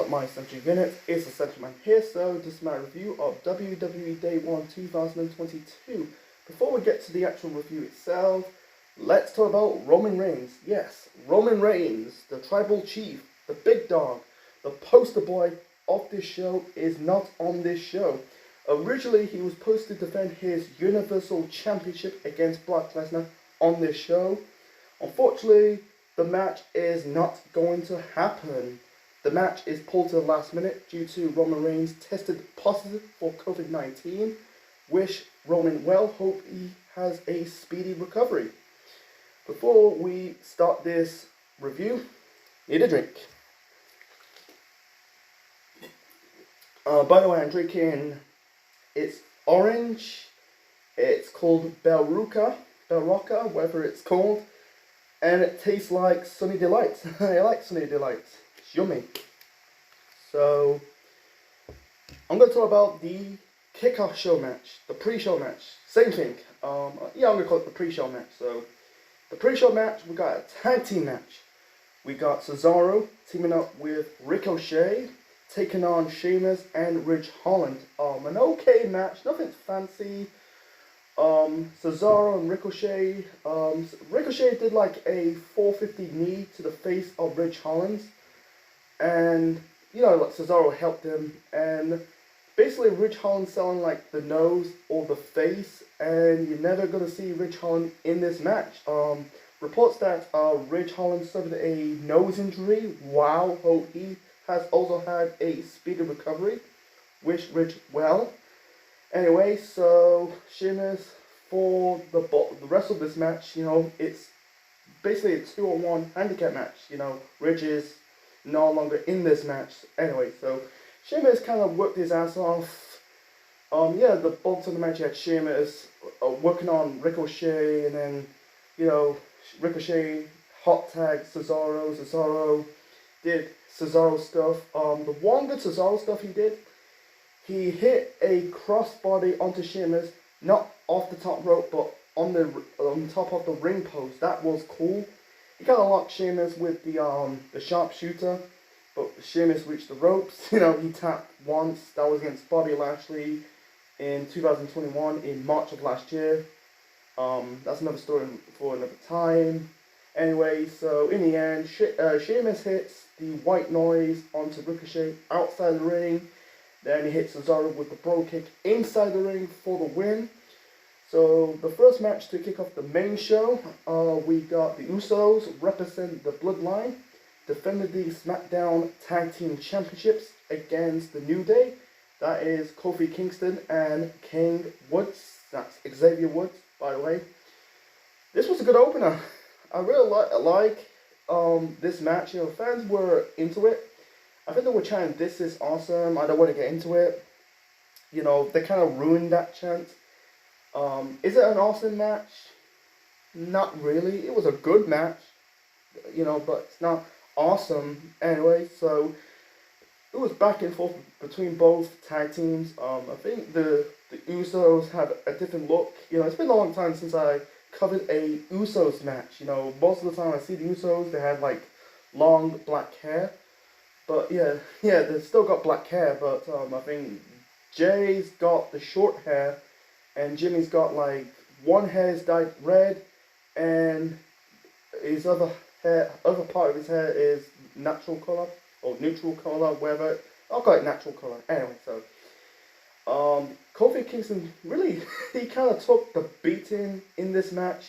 up, my Essential Unit? It's Essential Man here, so this is my review of WWE Day 1 2022. Before we get to the actual review itself, let's talk about Roman Reigns. Yes, Roman Reigns, the tribal chief, the big dog, the poster boy of this show, is not on this show. Originally, he was supposed to defend his Universal Championship against Brock Lesnar on this show. Unfortunately, the match is not going to happen. The match is pulled to the last minute due to Roman Reigns tested positive for COVID-19. Wish Roman well, hope he has a speedy recovery. Before we start this review, need a drink. By the way, I'm drinking, it's orange, it's called Belruca, whatever it's called, and it tastes like Sunny Delights. I like Sunny Delights. It's yummy. So, I'm going to talk about the kickoff show match, the pre-show match. Same thing. I'm going to call it the pre-show match. So, the pre-show match, we got a tag team match. We got Cesaro teaming up with Ricochet, taking on Sheamus and Ridge Holland. An okay match, nothing fancy. Cesaro and Ricochet. Ricochet did like a 450 knee to the face of Ridge Holland, and like Cesaro helped him, and basically Ridge Holland selling like the nose or the face, and you're never gonna see Ridge Holland in this match. Reports that Ridge Holland suffered a nose injury. Wow, hope he has also had a speedy recovery. Wish Ridge well. Anyway, so Sheamus for the rest of this match, it's basically a 2-on-1 handicap match. Ridge is no longer in this match. Anyway, so Sheamus kind of worked his ass off. The bulk of the match had Sheamus working on Ricochet, and then, Ricochet hot tagged Cesaro. Cesaro did Cesaro stuff. The one good Cesaro stuff he hit a crossbody onto Sheamus, not off the top rope, but on top of the ring post. That was cool. He kind of locked Sheamus with the sharpshooter, but Sheamus reached the ropes. He tapped once. That was against Bobby Lashley in 2021, in March of last year. That's another story for another time. Anyway, so in the end, Sheamus hits the white noise onto Ricochet outside the ring. Then he hits Cesaro with the bro kick inside the ring for the win. So the first match to kick off the main show, we got the Usos represent the Bloodline, defended the SmackDown Tag Team Championships against the New Day. That is Kofi Kingston and King Woods. That's Xavier Woods, by the way. This was a good opener. I really like this match. Fans were into it. I think they were chanting, "This is awesome." I don't want to get into it. They kind of ruined that chant. Is it an awesome match? Not really. It was a good match, but it's not awesome. Anyway, so it was back and forth between both tag teams. I think the Usos had a different look. It's been a long time since I covered a Usos match. Most of the time I see the Usos, they had like long black hair. But yeah, they still got black hair, but I think Jay's got the short hair, and Jimmy's got like one hair is dyed red, and his other part of his hair is natural color or neutral color, whatever. I'll call it natural color. Anyway, so Kofi Kingston really he kind of took the beating in this match.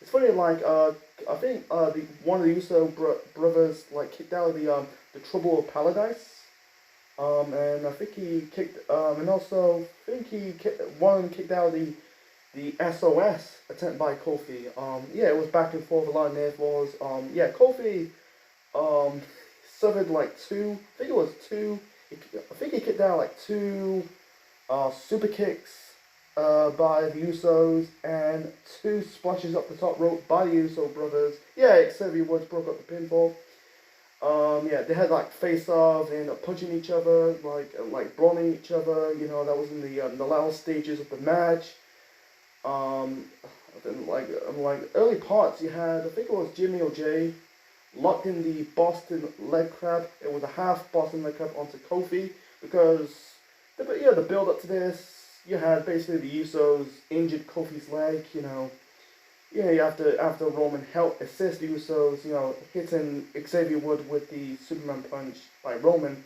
It's funny, like, I think one of the Uso brothers like kicked out of the Trouble of Paradise, and I think he kicked, and also I think one of them kicked out of the SOS attempt by Kofi. It was back and forth, a lot of near falls. Kofi suffered like two. I think he kicked out like two super kicks by the Usos, and two splashes up the top rope by the Uso brothers. Xavier Woods broke up the pinfall. They had like face offs and punching each other, like brawling each other. That was in the last stages of the match. Then like early parts, you had, I think it was Jimmy or Jay, locked in the Boston leg crab. It was a half Boston leg crab onto Kofi because the build up to this, you had basically the Usos injured Kofi's leg. After Roman helped assist the Usos, hitting Xavier Wood with the Superman punch by Roman,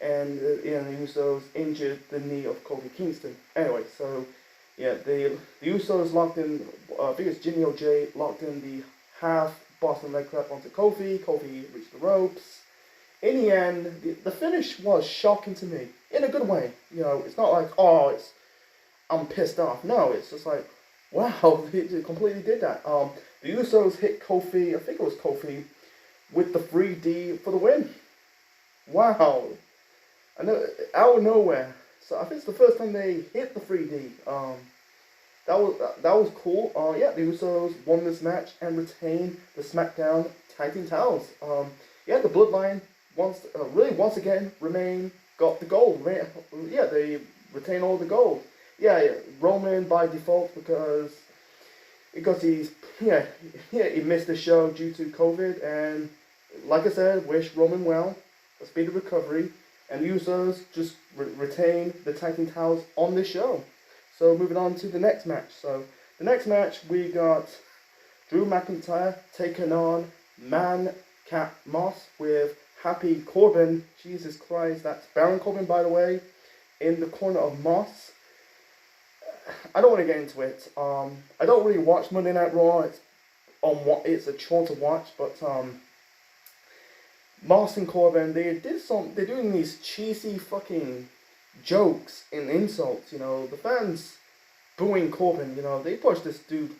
and the Usos injured the knee of Kofi Kingston. Anyway, so yeah, the Usos locked in. I think it's Jimmy OJ locked in the half Boston leg crab onto Kofi. Kofi reached the ropes. In the end, the finish was shocking to me in a good way. It's not like I'm pissed off. No, it's just like, wow, he completely did that. The Usos hit Kofi. I think it was Kofi with the 3D for the win. Wow. I know, out of nowhere. So I think it's the first time they hit the 3D. That was cool. The Usos won this match and retained the SmackDown Tag Team titles. The Bloodline once again got the gold. They retain all the gold. Roman by default because he missed the show due to COVID, and like I said, wish Roman well, a speedy recovery. And the Usos just retain the tag team titles on this show. So moving on to the next match. So the next match we got Drew McIntyre taking on Cat Moss with Happy Corbin. Jesus Christ, that's Baron Corbin, by the way, in the corner of Moss. I don't want to get into it. I don't really watch Monday Night Raw. It's a chore to watch, but Moss and Corbin, they're doing these cheesy fucking jokes and insults, the fans booing Corbin, they pushed this dude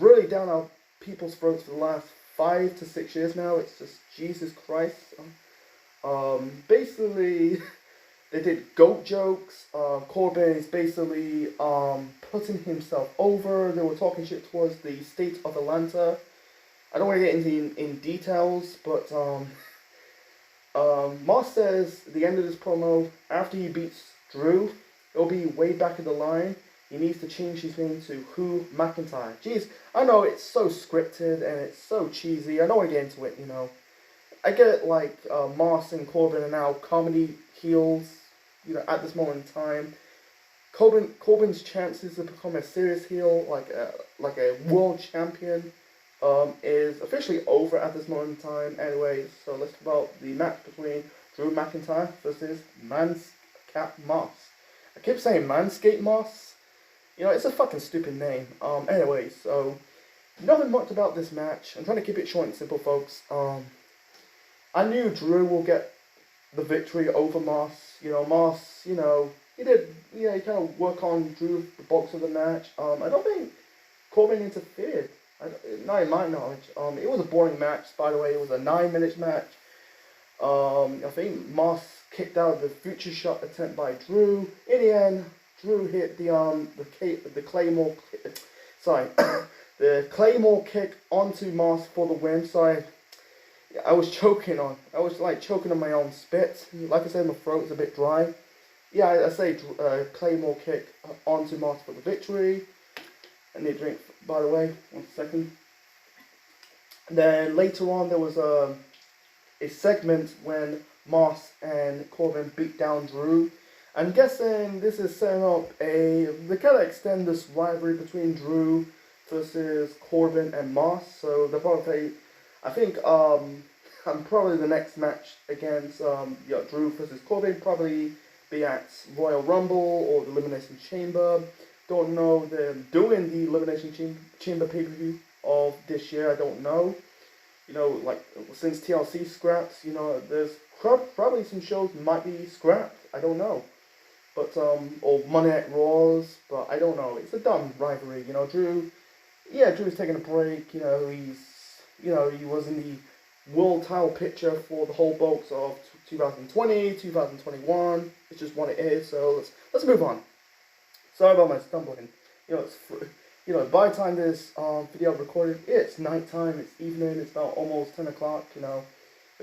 really down our people's throats for the last 5 to 6 years now. It's just Jesus Christ. Basically, they did goat jokes. Corbin is basically putting himself over. They were talking shit towards the state of Atlanta. I don't want to get into in details, but Moss says at the end of this promo, after he beats Drew, it'll be way back in the line. He needs to change his name to Who McIntyre. Jeez, I know it's so scripted and it's so cheesy. I don't want to get into it, I get like Moss and Corbin are now comedy heels, at this moment in time. Corbin's chances to become a serious heel, like a world champion, is officially over at this moment in time. Anyway, so let's talk about the match between Drew McIntyre versus Cat Moss. I keep saying Manscaped Moss. It's a fucking stupid name. Anyway, so nothing much about this match. I'm trying to keep it short and simple, folks. I knew Drew will get the victory over Moss. Moss, he kind of work on Drew the box of the match. I don't think Corbin interfered. Not in my knowledge. It was a boring match, by the way. It was a 9-minute match. I think Moss kicked out the future shot attempt by Drew. In the end, Drew hit the Claymore. The Claymore kick onto Moss for the win. Sorry, I was choking on my own spit. Like I said, my throat is a bit dry. I say Claymore kick onto Moss for the victory. I need a drink, by the way. 1 second. And then later on, there was a segment when Moss and Corbin beat down Drew. I'm guessing this is setting up they kind of extend this rivalry between Drew versus Corbin and Moss. So they'll probably, I think, probably the next match against Drew versus Corbin probably be at Royal Rumble or the Elimination Chamber. Don't know. They're doing the Elimination Chamber pay-per-view of this year. I don't know. Since TLC scraps, there's probably some shows might be scrapped. I don't know. But, or Monday Night Raws, but I don't know. It's a dumb rivalry, Drew's taking a break, he was in the world title picture for the whole bulks of 2020, 2021. It's just what it is, so let's move on. Sorry about my stumbling. By the time this video recorded, it's nighttime, it's evening, it's now almost 10 o'clock, It'll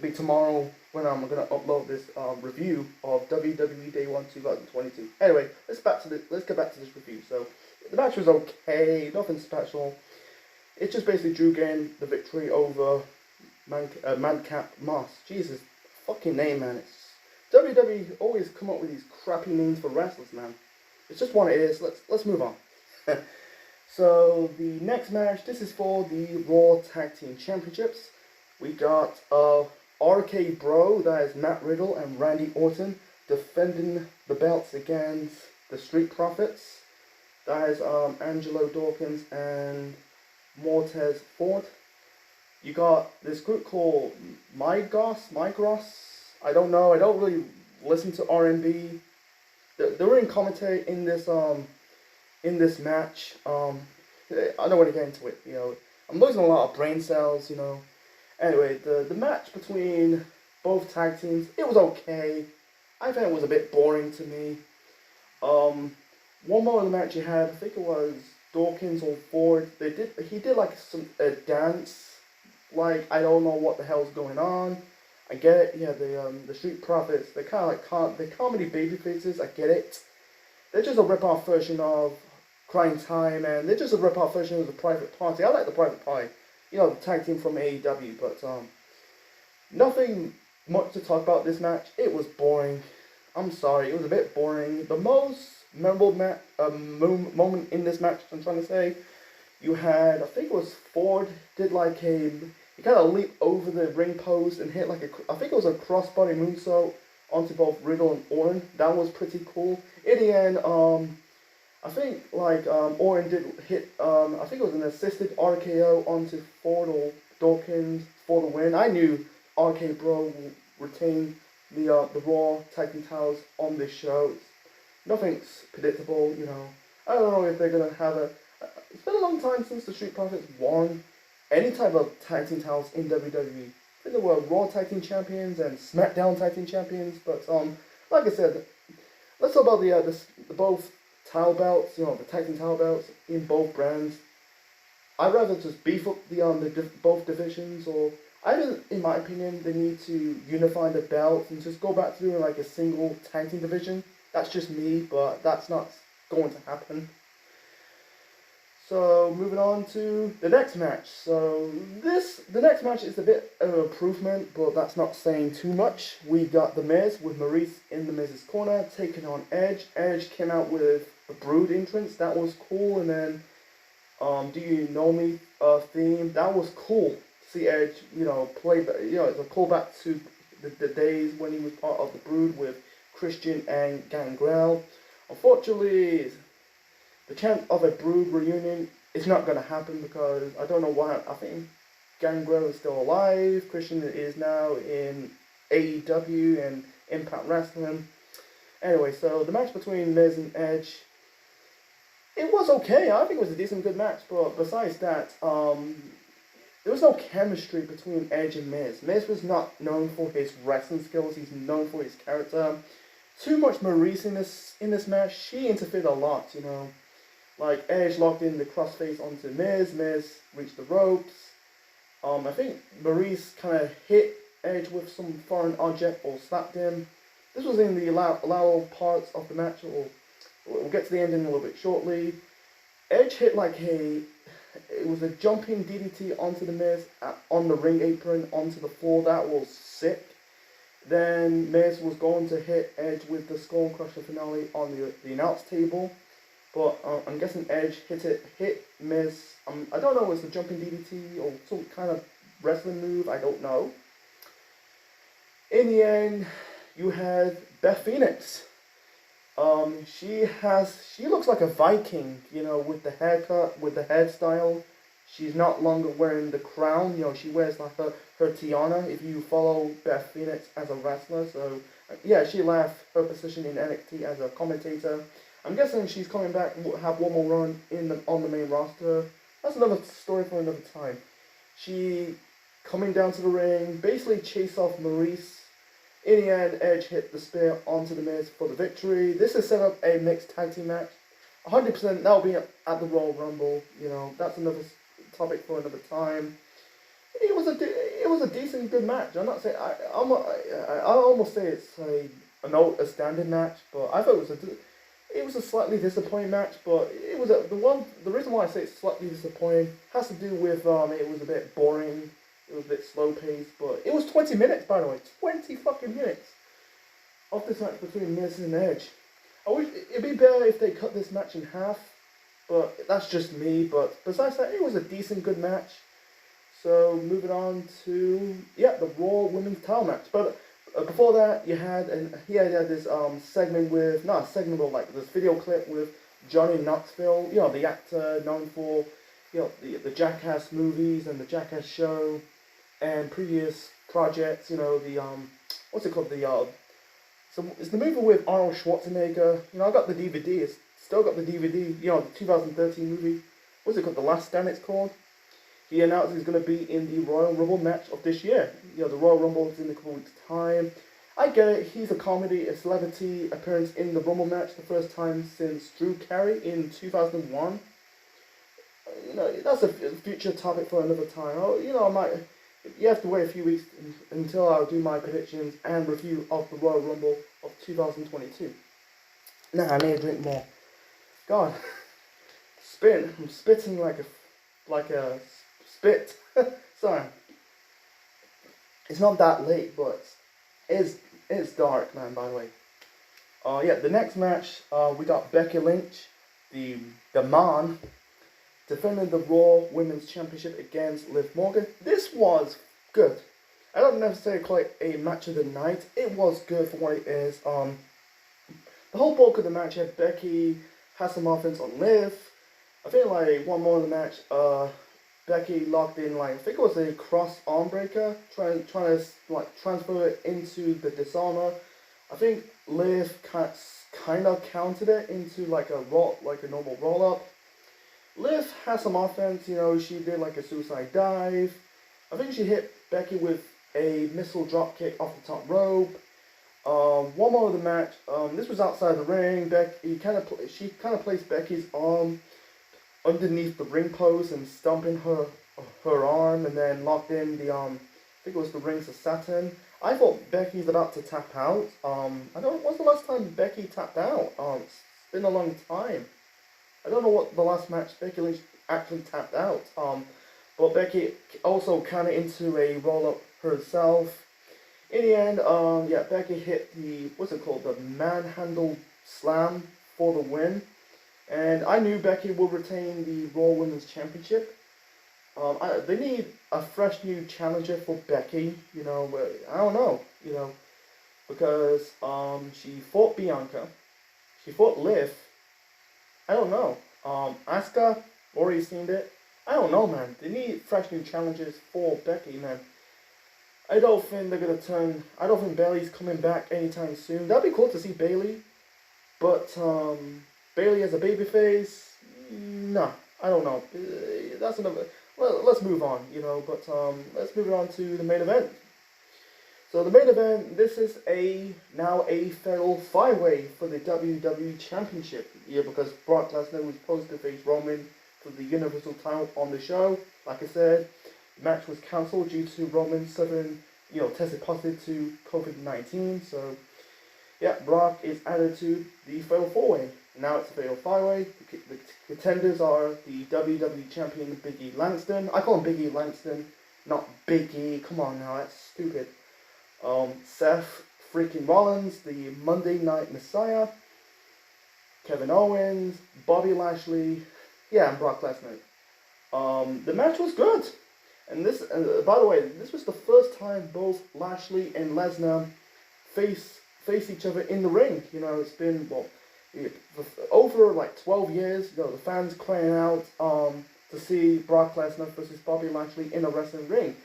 be tomorrow when I'm going to upload this review of WWE Day 1 2022. Anyway, let's get back to this review. So, the match was okay, nothing special. It's just basically Drew getting the victory over Madcap Moss. Jesus, fucking name, man. It's WWE always come up with these crappy names for wrestlers, man. It's just what it is. Let's move on. So the next match, this is for the Raw Tag Team Championships. We got RK Bro, that is Matt Riddle and Randy Orton, defending the belts against the Street Profits. That is Angelo Dawkins and Montez Ford. You got this group called Migros. I don't know. I don't really listen to R&B. They were in commentary in this match. I don't want to get into it. I'm losing a lot of brain cells. Anyway, the match between both tag teams, it was okay. I think it was a bit boring to me. One more of the match you had, I think it was Dawkins or Ford. He did like a dance. Like, I don't know what the hell's going on. I get it. Yeah, the Street Profits, they're kind of like they're comedy baby faces. I get it. They're just a rip-off version of Crying Time, and they're just a rip-off version of the Private Party. I like the Private Party, the tag team from AEW, but nothing much to talk about this match. It was boring. I'm sorry, it was a bit boring. The most memorable moment in this match, I'm trying to say, you had, I think it was Ford did like he kind of leaped over the ring post and hit I think it was a crossbody moonsault onto both Riddle and Orton. That was pretty cool. In the end, I think Orton did hit, I think it was an assisted RKO onto Ford or Dawkins for the win. I knew RK Bro will retain the Raw Tag Team titles on this show. Nothing's predictable, I don't know if they're going to have it's been a long time since the Street Profits won any type of tag team titles in WWE. I think they were Raw Tag Team Champions and SmackDown Tag Team Champions, but like I said, let's talk about the both title belts, the tag team title belts in both brands. I'd rather just beef up both divisions, or in my opinion, they need to unify the belts and just go back to doing like a single tag team division. That's just me, but that's not going to happen. So moving on to the next match. So the next match is a bit of an improvement, but that's not saying too much. We got The Miz with Maurice in The Miz's corner taking on Edge. Edge came out with a Brood entrance. That was cool. And then Do You Know Me theme. That was cool to see Edge, play. It's a callback to the days when he was part of the Brood with Christian and Gangrel. Unfortunately, the chance of a Brood reunion is not going to happen because I don't know why. I think Gangrel is still alive. Christian is now in AEW and Impact Wrestling. Anyway, so the match between Miz and Edge, it was okay. I think it was a decent, good match. But besides that, there was no chemistry between Edge and Miz. Miz was not known for his wrestling skills. He's known for his character. Too much Maurice in this match. She interfered a lot, Like, Edge locked in the crossface onto Miz. Miz reached the ropes. I think Maurice kind of hit Edge with some foreign object or slapped him. This was in the allowable parts of the match. We'll get to the ending a little bit shortly. Edge hit it was a jumping DDT onto the Miz on the ring apron onto the floor. That was sick. Then Miz was going to hit Edge with the Skull Crusher finale on the announce table. But I'm guessing Edge hit Miz. I don't know if it's a jumping DDT or some kind of wrestling move. I don't know. In the end, you had Beth Phoenix. She looks like a Viking, with the haircut, with the hairstyle. She's not longer wearing the crown. She wears like her tiara. If you follow Beth Phoenix as a wrestler, so yeah, she left her position in NXT as a commentator. I'm guessing she's coming back and will have one more run on the main roster. That's another story for another time. She coming down to the ring, basically chase off Maurice. In the end, Edge hit the spear onto the Miz for the victory. This has set up a mixed tag team match. 100% that'll be at the Royal Rumble. That's another topic for another time. It was a decent, good match. I'm not saying I almost say it's a standard match, but I thought it was a slightly disappointing match. But it was the reason why I say it's slightly disappointing has to do with it was a bit boring. It was a bit slow paced, but it was 20 minutes, by the way. 20 fucking minutes of this match between Miz and Edge. I wish it'd be better if they cut this match in half, but that's just me. But besides that, it was a decent, good match. So moving on to the Raw Women's Title match. But before that, you had this segment with not a segment, but like this video clip with Johnny Knoxville. You know, the actor known for the Jackass movies and the Jackass show and previous projects. You know, the what's it called, so it's the movie with Arnold Schwarzenegger. You know, I got the DVD. It's still got the DVD. You know, the 2013 movie. What's it called? The Last Stand. It's called. He announced he's going to be in the Royal Rumble match of this year. You know, the Royal Rumble is in a couple weeks' time. I get it. He's a comedy, a celebrity appearance in the Rumble match, the first time since Drew Carey in 2001. You know, that's a future topic for another time. You know, you have to wait a few weeks until I'll do my predictions and review of the Royal Rumble of 2022. Nah, I need to drink more. God, I'm spitting like a spit. Sorry. It's not that late, but it's dark, man, by the way. The next match, we got Becky Lynch, the man, defending the Raw Women's Championship against Liv Morgan. This was good. I don't necessarily call it a match of the night. It was good for what it is. The whole bulk of the match had Becky has some offense on Liv. I think like one more in the match, Becky locked in like I think it was a cross arm breaker, trying to like transfer it into the dishonor. I think Liv kind of countered it into like a normal roll up. Liv has some offense, you know, she did like a suicide dive. I think she hit Becky with a missile drop kick off the top rope. One more of the match. This was outside the ring. She kind of placed Becky's arm underneath the ring post and stomping her arm, and then locked in the I think it was the rings of Saturn. I thought Becky's about to tap out. When's the last time Becky tapped out? It's been a long time. I don't know what the last match Becky Lynch actually tapped out. But Becky also kind of into a roll up herself. In the end, Becky hit the manhandle slam for the win. And I knew Becky would retain the Raw Women's Championship. They need a fresh new challenger for Becky, you know, I don't know, you know, because she fought Bianca, she fought Liv, I don't know, Asuka, already seen it, I don't know, man, they need fresh new challenges for Becky, man. I don't think Bayley's coming back anytime soon. That'd be cool to see Bayley, but Bayley as a babyface, nah, I don't know. That's another. Well, let's move on, you know. But let's move on to the main event. So the main event, this is now a fatal 5-way for the WWE Championship. Yeah, because Brock Lesnar was supposed to face Roman for the Universal title on the show. Like I said, the match was cancelled due to Roman suffering, tested positive to COVID-19. So yeah, Brock is added to the fatal 4-way. Now it's a fatal 5-way. The contenders are the WWE Champion Big E Langston. I call him Big E Langston, not Big E. Come on now, that's stupid. Seth freaking Rollins, the Monday Night Messiah. Kevin Owens, Bobby Lashley, and Brock Lesnar. The match was good. And this, by the way, this was the first time both Lashley and Lesnar face each other in the ring. You know, it's been, over like 12 years, the fans crying out to see Brock Lesnar versus Bobby Lashley in a wrestling ring.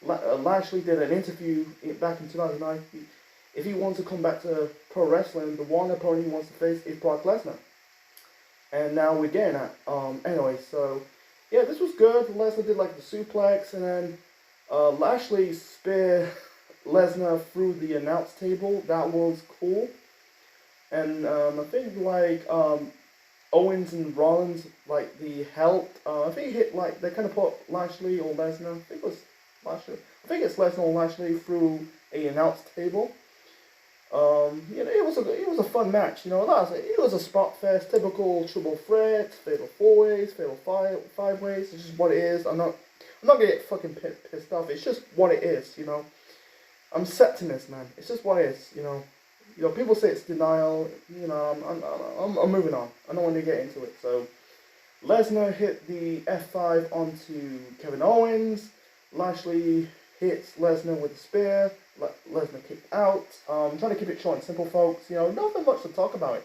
Lashley did an interview back in 2009. If he wants to come back to pro wrestling, the one opponent he wants to face is Brock Lesnar. And now we're getting that. Anyway, so yeah, this was good. Lesnar did like the suplex, and then Lashley speared Lesnar through the announce table. That was cool. And I think like Owens and Rollins, like the helped. I think he hit like they kind of put Lashley or Lesnar. I think it was Lashley. I think it's Lesnar or Lashley through a announce table. It was a fun match. It was a spot fest, typical triple threat, fatal 4-ways, fatal 5-ways. It's just what it is. I'm not I'm not gonna get fucking pissed off. It's just what it is, you know. I'm accepting this, man. It's just what it is, you know. You know, people say it's denial. You know, I'm moving on. I don't want to get into it. So, Lesnar hit the F5 onto Kevin Owens. Lashley hits Lesnar with a spear. Lesnar kicked out. I'm trying to keep it short and simple, folks. You know, nothing much to talk about.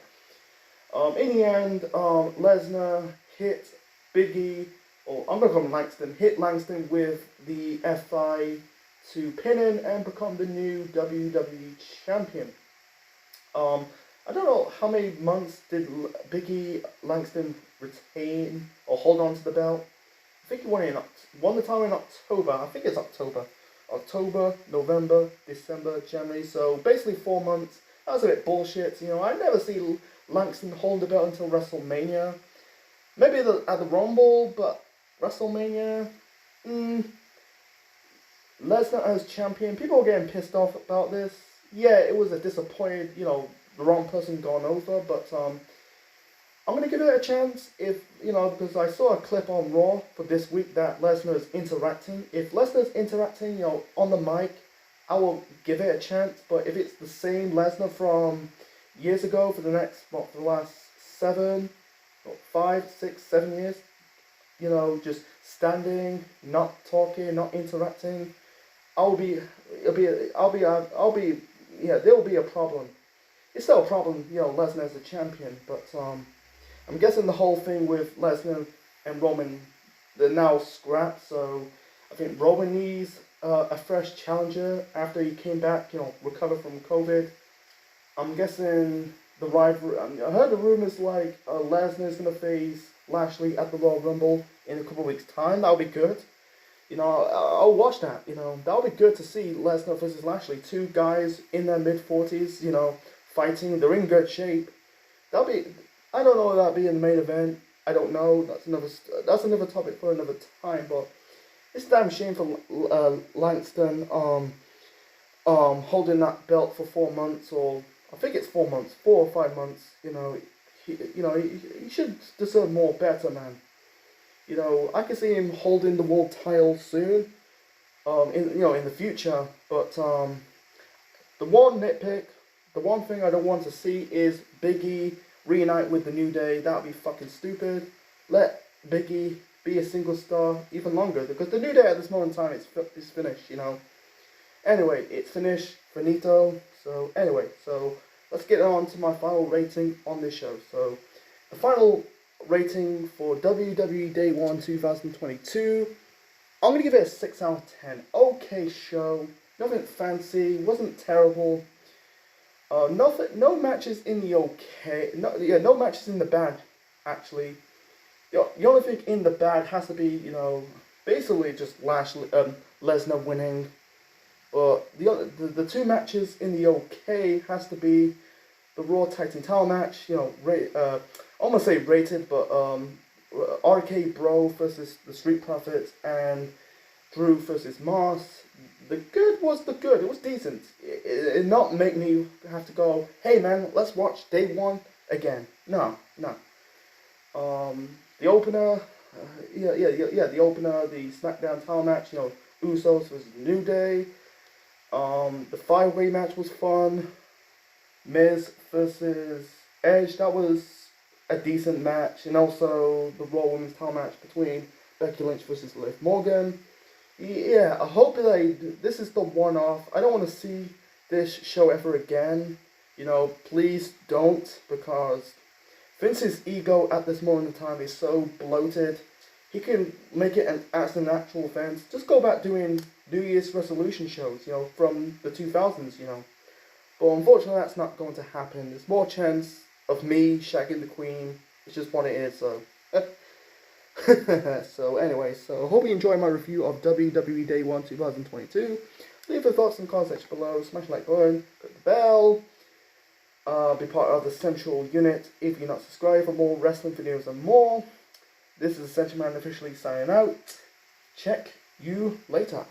In the end, Lesnar hit Big E, or I'm gonna call him Langston. Hit Langston with the F5 to pin him and become the new WWE champion. I don't know how many months did Big E Langston retain or hold on to the belt. I think he won the title in October. I think it's October. October, November, December, January. So basically 4 months. That was a bit bullshit. You know, I never see Langston hold the belt until WrestleMania. Maybe at the Rumble, but WrestleMania. Lesnar as champion. People are getting pissed off about this. Yeah, it was a disappointed, you know, the wrong person gone over, but I'm gonna give it a chance if, you know, because I saw a clip on Raw for this week that Lesnar is interacting. If Lesnar's interacting, you know, on the mic, I will give it a chance. But if it's the same Lesnar from years ago for the last 5, 6, 7 years, you know, just standing, not talking, not interacting, yeah, there will be a problem. It's still a problem, you know, Lesnar as a champion, but I'm guessing the whole thing with Lesnar and Roman, they're now scrapped, so I think Roman needs a fresh challenger after he came back, you know, recovered from COVID. I'm guessing the rivalry, I heard the rumors like Lesnar is going to face Lashley at the Royal Rumble in a couple of weeks' time. That would be good. You know, I'll watch that, you know. That would be good to see Lesnar versus Lashley. 2 guys in their mid-40s, you know, fighting. They're in good shape. That'll be, I don't know if that'll be in the main event. I don't know. That's another topic for another time, but it's a damn shame for Langston holding that belt for 4 months, or I think it's 4 months, 4 or 5 months. You know, he should deserve more, better, man. You know, I can see him holding the world title soon, in the future. But the one nitpick, the one thing I don't want to see is Big E reunite with the New Day. That would be fucking stupid. Let Big E be a single star even longer, because the New Day at this moment in time is finished. You know. Anyway, it's finished, finito. So anyway, so let's get on to my final rating on this show. So the final rating for WWE Day 1 2022, I'm going to give it a 6 out of 10. Okay show, nothing fancy, wasn't terrible. No matches in the okay, no matches in the bad, actually. The only thing in the bad has to be, you know, basically just Lesnar winning. But the 2 matches in the okay has to be the Raw Tag Team title match, you know, I almost say rated, but RK Bro versus the Street Profits and Drew versus Moss. The good was the good. It was decent. It did not make me have to go, hey man, let's watch Day 1 again. No. The opener, the opener, the SmackDown title match, you know, Usos versus New Day. The 5-way match was fun. Miz versus Edge, that was a decent match. And also the Raw Women's title match between Becky Lynch versus Liv Morgan. Yeah, I hope that this is the one-off. I don't want to see this show ever again. You know, please don't, because Vince's ego at this moment in time is so bloated. He can make it as an actual event. Just go back doing New Year's resolution shows, you know, from the 2000s, you know. But unfortunately, that's not going to happen. There's more chance of me shagging the Queen. It's just what it is, so. So anyway, so hope you enjoyed my review of WWE Day 1 2022. Leave your thoughts in the comment section below. Smash the like button, click the bell. Be part of the Central Unit if you're not subscribed for more wrestling videos and more. This is Central Man officially signing out. Check you later.